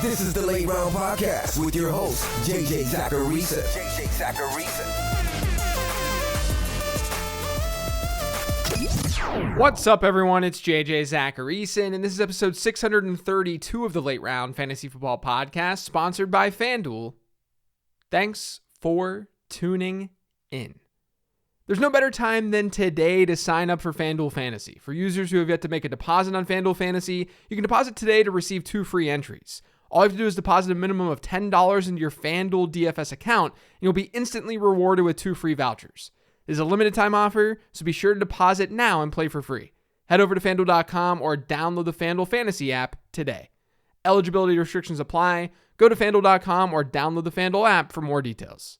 This is the Late Round Podcast with your host, JJ Zacharisa. What's up, everyone? It's JJ Zacharisa, and this is episode 632 of the Late Round Fantasy Football Podcast, sponsored by FanDuel. Thanks for tuning in. There's no better time than today to sign up for FanDuel Fantasy. For users who have yet to make a deposit on FanDuel Fantasy, you can deposit today to receive 2 free entries. All you have to do is deposit a minimum of $10 into your FanDuel DFS account, and you'll be instantly rewarded with 2 free vouchers. This is a limited time offer, so be sure to deposit now and play for free. Head over to FanDuel.com or download the FanDuel Fantasy app today. Eligibility restrictions apply. Go to FanDuel.com or download the FanDuel app for more details.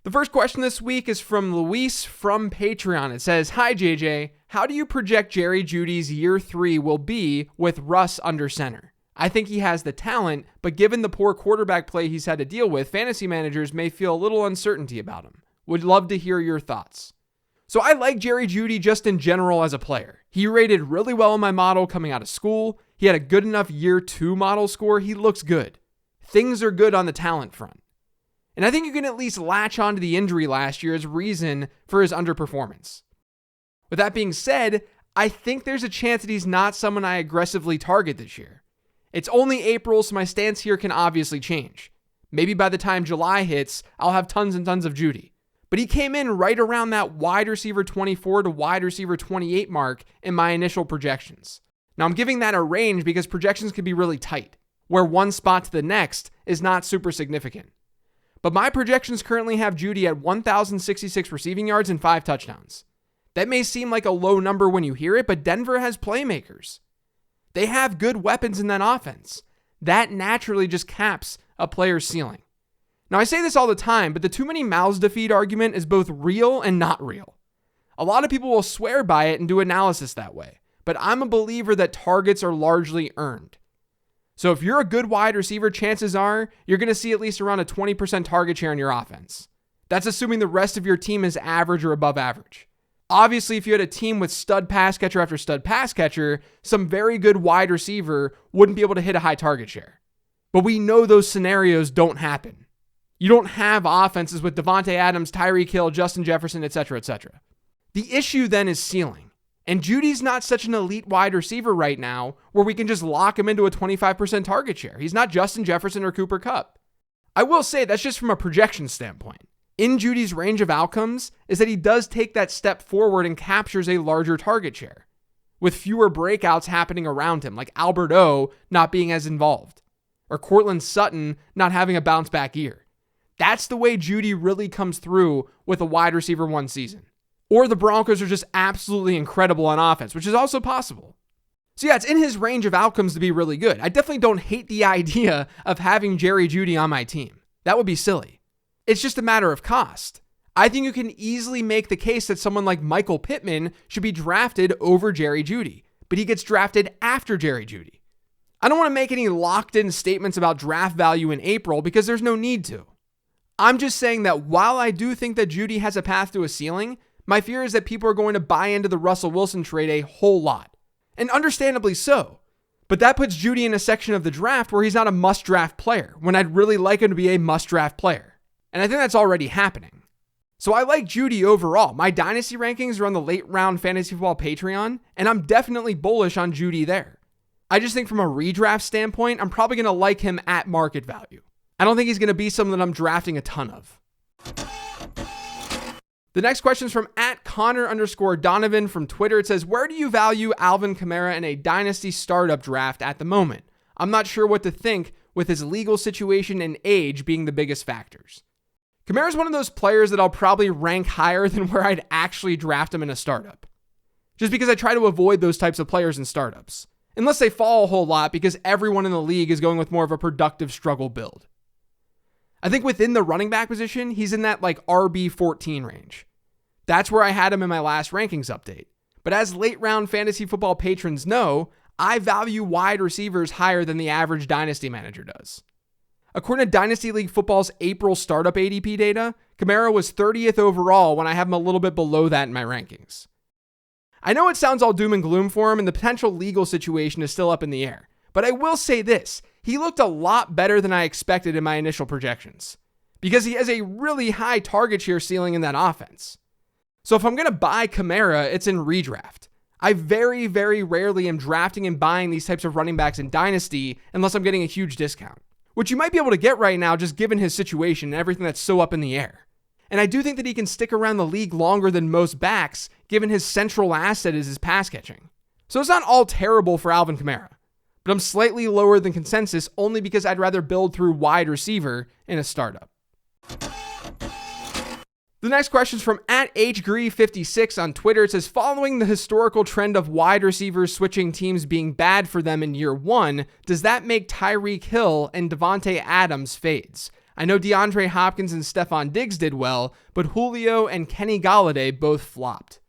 The first question this week is from Luis from Patreon. It says, "Hi JJ, how do you project Jerry Jeudy's year 3 will be with Russ under center? I think he has the talent, but given the poor quarterback play he's had to deal with, fantasy managers may feel a little uncertainty about him. Would love to hear your thoughts." So I like Jerry Jeudy just in general as a player. He rated really well in my model coming out of school. He had a good enough year 2 model score. He looks good. Things are good on the talent front. And I think you can at least latch onto the injury last year as reason for his underperformance. With that being said, I think there's a chance that he's not someone I aggressively target this year. It's only April, so my stance here can obviously change. Maybe by the time July hits, I'll have tons and tons of Jeudy. But he came in right around that wide receiver 24 to wide receiver 28 mark in my initial projections. Now I'm giving that a range because projections can be really tight, where one spot to the next is not super significant. But my projections currently have Jeudy at 1,066 receiving yards and 5 touchdowns. That may seem like a low number when you hear it, but Denver has playmakers. They have good weapons in that offense. That naturally just caps a player's ceiling. Now, I say this all the time, but the too many mouths to feed argument is both real and not real. A lot of people will swear by it and do analysis that way, but I'm a believer that targets are largely earned. So if you're a good wide receiver, chances are you're going to see at least around a 20% target share in your offense. That's assuming the rest of your team is average or above average. Obviously, if you had a team with stud pass catcher after stud pass catcher, some very good wide receiver wouldn't be able to hit a high target share. But we know those scenarios don't happen. You don't have offenses with Devontae Adams, Tyreek Hill, Justin Jefferson, etc., etc. The issue then is ceiling. And Jeudy's not such an elite wide receiver right now where we can just lock him into a 25% target share. He's not Justin Jefferson or Cooper Kupp. I will say that's just from a projection standpoint. In Jeudy's range of outcomes is that he does take that step forward and captures a larger target share, with fewer breakouts happening around him, like Albert O not being as involved, or Cortland Sutton not having a bounce back year. That's the way Jeudy really comes through with a wide receiver 1 season. Or the Broncos are just absolutely incredible on offense, which is also possible. So yeah, it's in his range of outcomes to be really good. I definitely don't hate the idea of having Jerry Jeudy on my team. That would be silly. It's just a matter of cost. I think you can easily make the case that someone like Michael Pittman should be drafted over Jerry Jeudy, but he gets drafted after Jerry Jeudy. I don't want to make any locked-in statements about draft value in April because there's no need to. I'm just saying that while I do think that Jeudy has a path to a ceiling, my fear is that people are going to buy into the Russell Wilson trade a whole lot. And understandably so. But that puts Jeudy in a section of the draft where he's not a must-draft player, when I'd really like him to be a must-draft player. And I think that's already happening. So I like Jeudy overall. My dynasty rankings are on the Late Round Fantasy Football Patreon, and I'm definitely bullish on Jeudy there. I just think from a redraft standpoint, I'm probably going to like him at market value. I don't think he's going to be someone that I'm drafting a ton of. The next question is from @Connor_Donovan from Twitter. It says, "Where do you value Alvin Kamara in a dynasty startup draft at the moment? I'm not sure what to think with his legal situation and age being the biggest factors." Kamara is one of those players that I'll probably rank higher than where I'd actually draft him in a startup. Just because I try to avoid those types of players in startups. Unless they fall a whole lot because everyone in the league is going with more of a productive struggle build. I think within the running back position, he's in that like RB14 range. That's where I had him in my last rankings update. But as late round fantasy football patrons know, I value wide receivers higher than the average dynasty manager does. According to Dynasty League Football's April startup ADP data, Kamara was 30th overall when I have him a little bit below that in my rankings. I know it sounds all doom and gloom for him and the potential legal situation is still up in the air, But I will say this, he looked a lot better than I expected in my initial projections, because he has a really high target share ceiling in that offense. So if I'm going to buy Kamara, it's in redraft. I very, very rarely am drafting and buying these types of running backs in Dynasty unless I'm getting a huge discount, which you might be able to get right now just given his situation and everything that's so up in the air. And I do think that he can stick around the league longer than most backs given his central asset is his pass catching. So it's not all terrible for Alvin Kamara, but I'm slightly lower than consensus only because I'd rather build through wide receiver in a startup. The next question is from @HGree56 on Twitter. It says, following the historical trend of wide receivers switching teams being bad for them in year one, does that make Tyreek Hill and Davante Adams fades? I know DeAndre Hopkins and Stephon Diggs did well, but Julio and Kenny Golladay both flopped.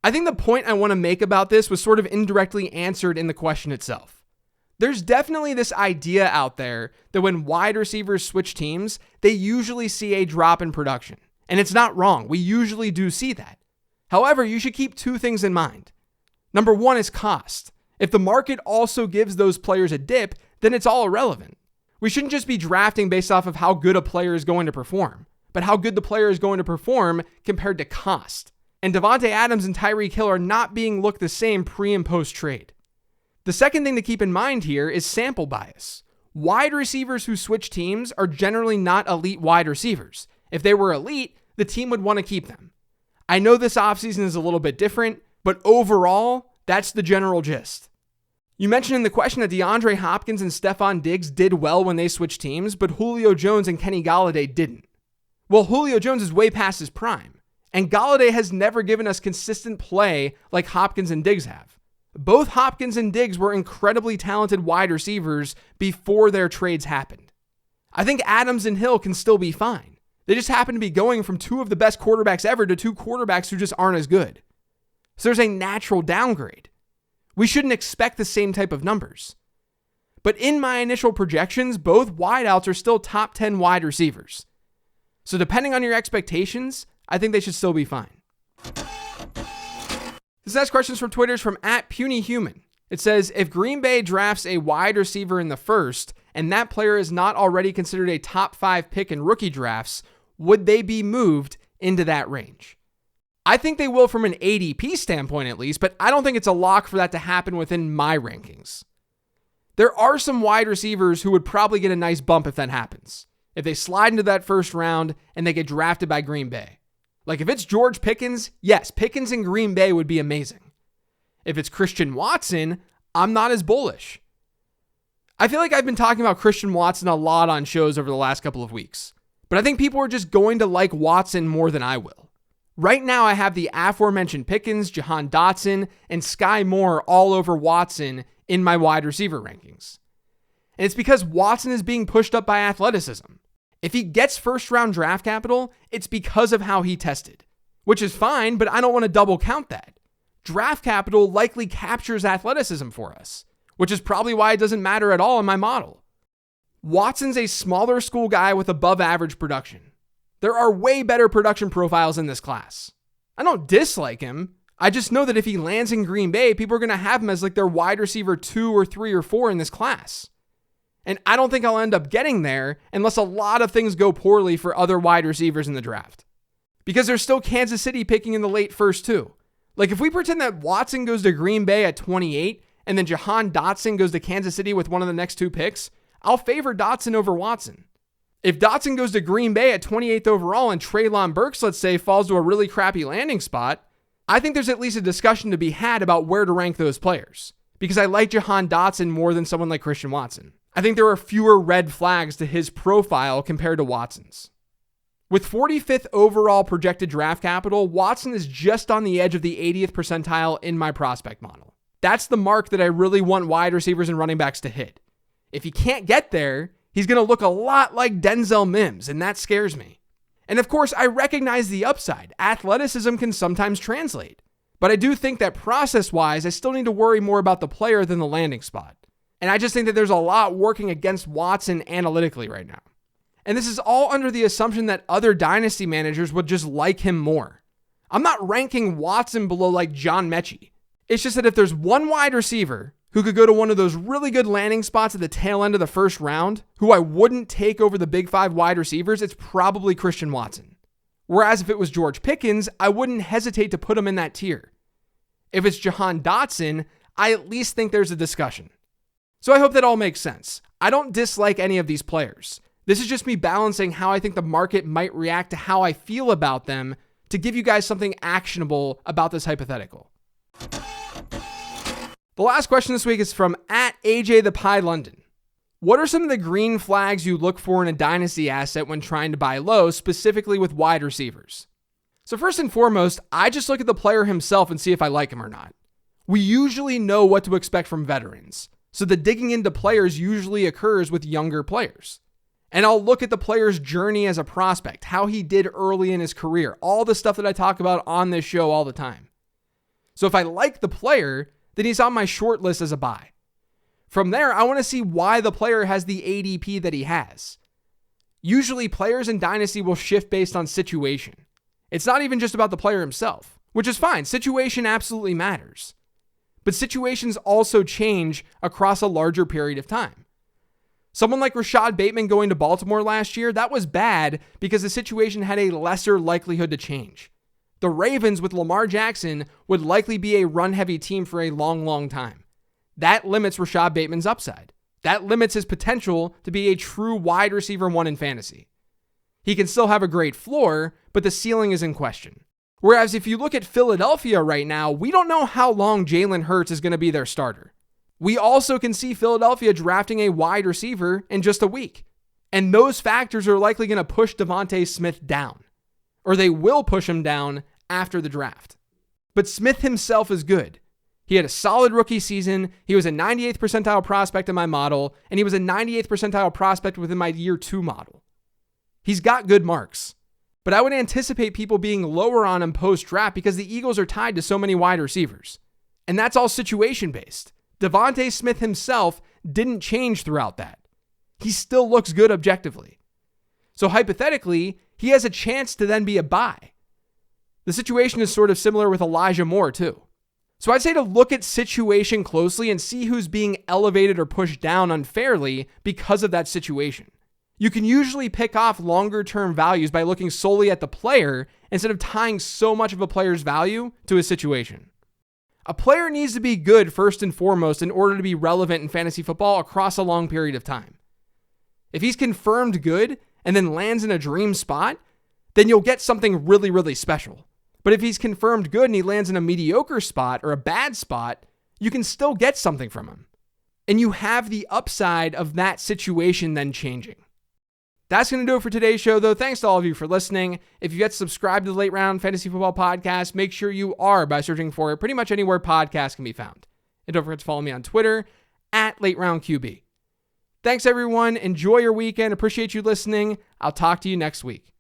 I think the point I want to make about this was sort of indirectly answered in the question itself. There's definitely this idea out there that when wide receivers switch teams, they usually see a drop in production. And it's not wrong. We usually do see that. However, you should keep two things in mind. Number one is cost. If the market also gives those players a dip, then it's all irrelevant. We shouldn't just be drafting based off of how good a player is going to perform, but how good the player is going to perform compared to cost. And Davante Adams and Tyreek Hill are not being looked the same pre and post trade. The second thing to keep in mind here is sample bias. Wide receivers who switch teams are generally not elite wide receivers. If they were elite, the team would want to keep them. I know this offseason is a little bit different, but overall, that's the general gist. You mentioned in the question that DeAndre Hopkins and Stephon Diggs did well when they switched teams, but Julio Jones and Kenny Golladay didn't. Well, Julio Jones is way past his prime, and Golladay has never given us consistent play like Hopkins and Diggs have. Both Hopkins and Diggs were incredibly talented wide receivers before their trades happened. I think Adams and Hill can still be fine. They just happen to be going from two of the best quarterbacks ever to two quarterbacks who just aren't as good. So there's a natural downgrade. We shouldn't expect the same type of numbers. But in my initial projections, both wideouts are still top 10 wide receivers. So depending on your expectations, I think they should still be fine. This next question is from Twitter, is from @PunyHuman. It says, if Green Bay drafts a wide receiver in the first, and that player is not already considered a top 5 pick in rookie drafts, would they be moved into that range? I think they will from an ADP standpoint at least, but I don't think it's a lock for that to happen within my rankings. There are some wide receivers who would probably get a nice bump if that happens. If they slide into that first round and they get drafted by Green Bay. Like if it's George Pickens, yes, Pickens in Green Bay would be amazing. If it's Christian Watson, I'm not as bullish. I feel like I've been talking about Christian Watson a lot on shows over the last couple of weeks, but I think people are just going to like Watson more than I will. Right now, I have the aforementioned Pickens, Jahan Dotson, and Sky Moore all over Watson in my wide receiver rankings. And it's because Watson is being pushed up by athleticism. If he gets first round draft capital, it's because of how he tested, which is fine, but I don't want to double count that. Draft capital likely captures athleticism for us, which is probably why it doesn't matter at all in my model. Watson's a smaller school guy with above average production. There are way better production profiles in this class. I don't dislike him. I just know that if he lands in Green Bay, people are going to have him as like their wide receiver 2 or 3 or 4 in this class. And I don't think I'll end up getting there unless a lot of things go poorly for other wide receivers in the draft. Because there's still Kansas City picking in the late first too. Like if we pretend that Watson goes to Green Bay at 28 and then Jahan Dotson goes to Kansas City with one of the next 2 picks, I'll favor Dotson over Watson. If Dotson goes to Green Bay at 28th overall and Treylon Burks, let's say, falls to a really crappy landing spot, I think there's at least a discussion to be had about where to rank those players. Because I like Jahan Dotson more than someone like Christian Watson. I think there are fewer red flags to his profile compared to Watson's. With 45th overall projected draft capital, Watson is just on the edge of the 80th percentile in my prospect model. That's the mark that I really want wide receivers and running backs to hit. If he can't get there, he's going to look a lot like Denzel Mims, and that scares me. And of course, I recognize the upside. Athleticism can sometimes translate. But I do think that process-wise, I still need to worry more about the player than the landing spot. And I just think that there's a lot working against Watson analytically right now. And this is all under the assumption that other dynasty managers would just like him more. I'm not ranking Watson below like John Mechie. It's just that if there's one wide receiver who could go to one of those really good landing spots at the tail end of the first round, who I wouldn't take over the big 5 wide receivers, it's probably Christian Watson. Whereas if it was George Pickens, I wouldn't hesitate to put him in that tier. If it's Jahan Dotson, I at least think there's a discussion. So I hope that all makes sense. I don't dislike any of these players. This is just me balancing how I think the market might react to how I feel about them to give you guys something actionable about this hypothetical. The last question this week is from @AJ_the_Pie_London. What are some of the green flags you look for in a dynasty asset when trying to buy low, specifically with wide receivers? So first and foremost, I just look at the player himself and see if I like him or not. We usually know what to expect from veterans, so the digging into players usually occurs with younger players. And I'll look at the player's journey as a prospect, how he did early in his career, all the stuff that I talk about on this show all the time. So if I like the player, then he's on my short list as a buy. From there, I want to see why the player has the ADP that he has. Usually, players in Dynasty will shift based on situation. It's not even just about the player himself, which is fine. Situation absolutely matters. But situations also change across a larger period of time. Someone like Rashad Bateman going to Baltimore last year, that was bad because the situation had a lesser likelihood to change. The Ravens with Lamar Jackson would likely be a run-heavy team for a long, long time. That limits Rashad Bateman's upside. That limits his potential to be a true wide receiver 1 in fantasy. He can still have a great floor, but the ceiling is in question. Whereas if you look at Philadelphia right now, we don't know how long Jalen Hurts is going to be their starter. We also can see Philadelphia drafting a wide receiver in just a week. And those factors are likely going to push Devontae Smith down. Or they will push him down after the draft. But Smith himself is good. He had a solid rookie season. He was a 98th percentile prospect in my model, and he was a 98th percentile prospect within my year 2 model. He's got good marks. But I would anticipate people being lower on him post-draft because the Eagles are tied to so many wide receivers. And that's all situation-based. Devontae Smith himself didn't change throughout that. He still looks good objectively. So hypothetically, he has a chance to then be a buy. The situation is sort of similar with Elijah Moore too. So I'd say to look at situation closely and see who's being elevated or pushed down unfairly because of that situation. You can usually pick off longer term values by looking solely at the player instead of tying so much of a player's value to his situation. A player needs to be good first and foremost in order to be relevant in fantasy football across a long period of time. If he's confirmed good and then lands in a dream spot, then you'll get something really, really special. But if he's confirmed good and he lands in a mediocre spot or a bad spot, you can still get something from him. And you have the upside of that situation then changing. That's going to do it for today's show, though. Thanks to all of you for listening. If you get subscribed to the Late Round Fantasy Football Podcast, make sure you are by searching for it pretty much anywhere podcasts can be found. And don't forget to follow me on Twitter @LateRoundQB. Thanks, everyone. Enjoy your weekend. Appreciate you listening. I'll talk to you next week.